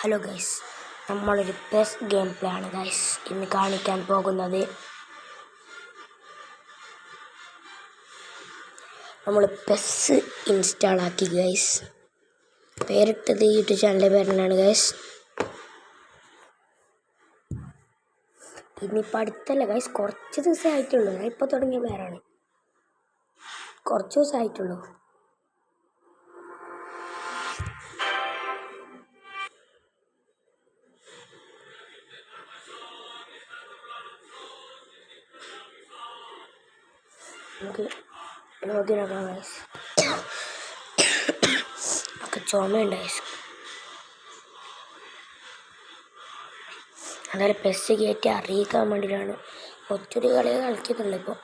Hello guys, നമ്മളൊരു pes game play ആണ് guys ഇന്ന് കാണിക്കാൻ പോകുന്നത്. നമ്മൾ പെസ് ഇൻസ്റ്റാൾ ആക്കി ഗൈസ്. പേരിട്ടത് യൂട്യൂബ് ചാനലിൻ്റെ പേരിലാണ് ഗൈസ്. ഇനിയിപ്പോൾ അടുത്തല്ല ഗൈസ്, കുറച്ച് ദിവസമേ ആയിട്ടുള്ളൂ. ഞാൻ ഇപ്പോൾ തുടങ്ങിയ പേരാണ്, കുറച്ച് ദിവസം ആയിട്ടുള്ളൂ. നമുക്ക് ലോഗിൻ ആക്കാം ഗൈസ്. ഒക്കെ ചുമയുണ്ട് ഗൈസ്. അങ്ങനെ പെസ് കയറ്റി അറിയിക്കാൻ വേണ്ടിയിട്ടാണ്. ഒത്തിരി കളികൾ കളിക്കുന്നുണ്ട് ഇപ്പോൾ.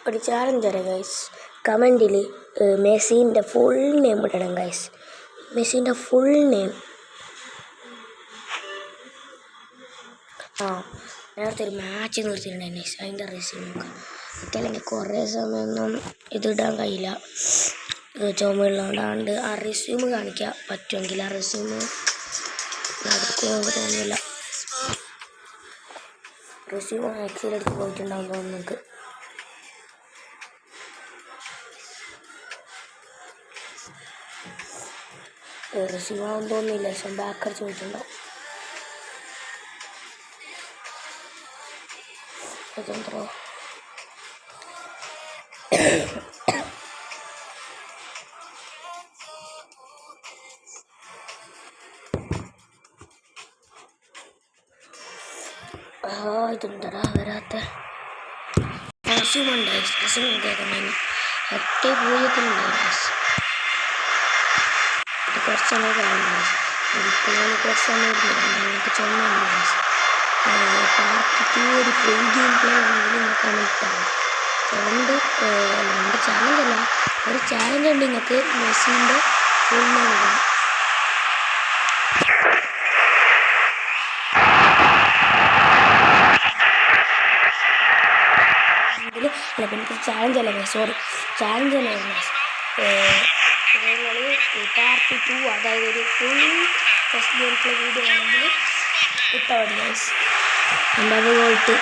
ഒരു ചാലഞ്ച് തരാം ഗൈസ്. കമൻറ്റിൽ മെസ്സിൻ്റെ ഫുൾ നെയിം ഇടണം ഗൈസ്. മെസ്സിൻ്റെ ഫുൾ നെയിം. നേരത്തെ ഒരു മാച്ച് നിർത്തിയിട്ടുണ്ടായിരുന്നു ഗൈസ്, അതിൻ്റെ റെസ്യൂം നോക്കാം. അല്ലെങ്കിൽ കുറേ സമയമൊന്നും ഇതിടാൻ കഴിയില്ല, ചുമയുള്ളതുകൊണ്ടാണ്ട്. ആ റെസ്യൂം കാണിക്കാൻ പറ്റുമെങ്കിൽ ആ റെസ്യൂം നടക്കുമെന്ന് തോന്നുന്നില്ല. റെസ്യൂം ആക്സിലെടുത്ത് പോയിട്ടുണ്ടാവും തോന്നുന്നു നിങ്ങൾക്ക്. റെസ്യൂം ആവും തോന്നുന്നില്ല, പക്ഷെ ബാക്ക് അടിച്ച് പോയിട്ടുണ്ടാവും. അതെന്തോ ഇതെന്തടാ വരാത്ത റെസ്യൂമുണ്ട്. റെസ്യൂം കേൾക്കണം. 8-0 കുറച്ച് സമയം കാണുന്നു. ഇപ്പോൾ കുറച്ച് സമയം എനിക്ക് ചുമയുണ്ട്. പാർട്ട് 2 ഒരു ഫുൾ ഗെയിം പ്ലേ ആണെങ്കിൽ നിങ്ങൾക്ക് കമൻറ്റാണ്. രണ്ട് ചാലഞ്ചല്ല, ഒരു ചാലഞ്ച് ഉണ്ട് നിങ്ങൾക്ക്. മെസ്സിൻ്റെ ഫുൾ നെയിം ഇടാം. അല്ല, എനിക്ക് ചാലഞ്ച് അല്ല, സോറി, ചാലഞ്ച് അല്ലായിരുന്നു. നിങ്ങൾ പാർട്ട് 2, അതായത് ഒരു full first game play video ആണെങ്കിൽ ഇട്ടാൽ മതി ഗൈസ്. അത് പോയിട്ട്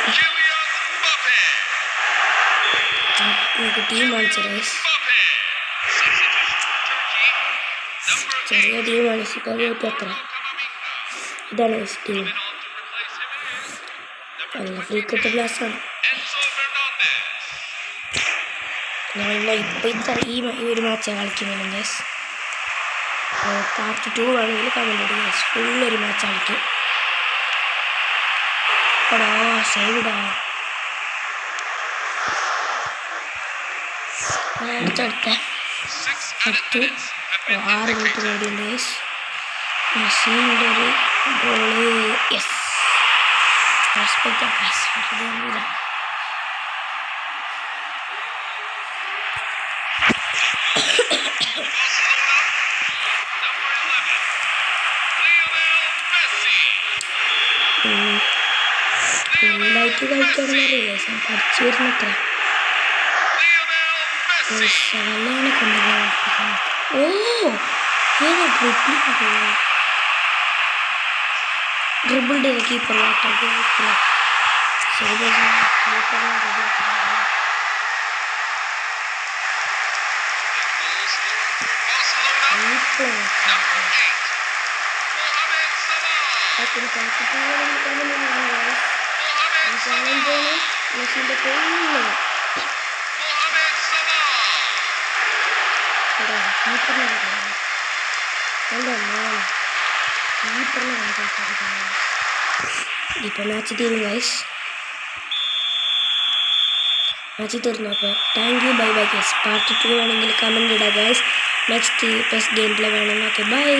നിങ്ങൾക്ക് ടീം കാണിച്ചു ഗൈസ്. ചെറിയ ടീമാണ്, ഇപ്പോൾ എത്ര ഇതാണ് ഗൈസ് ടീം. നല്ല ഫ്രീക്കറ്റ് ബ്ലാസ്റ്റാണ്. ഞങ്ങൾ ഇപ്പോൾ ഈ ഒരു മാച്ചാണ് കളിക്കുന്നത് ഗൈസ്. പാർട്ട് 2 ആണെങ്കിൽ കമൻറ്റ് ഇടുക ഗൈസ്. ഫുള്ളൊരു മാച്ച് കളിക്കും. സൈഡാ അടുത്ത് 6 മിനിറ്റ് നേടിയുണ്ട് ഗൈസ്. മെസ്സിൻ്റെ ഒരു ഗോള്. Yes, respect guys. ഇതൊന്നുമില്ല. ലൈറ്റ് കളിക്കാണെന്ന് അറിയില്ല, പഠിച്ചു വരുന്നത്ര ശകലാണ് കൊണ്ടുപോകാൻ. ഏതാ ഡ്രിബിൾ ചെയ്ത കീപ്പറിലാട്ടോ. ചാലഞ്ചാണ് മെസ്സിൻ്റെ ഫുള്ള്. ഇപ്പം മാച്ച് തീരും ഗൈസ്. മാച്ച് തീർന്നു. അപ്പോൾ thank you, bye bye guys. Part 2 ആണെങ്കിൽ കമൻറ്റ് ഇടുക guys. Next PES game play വേണം. Okay, by.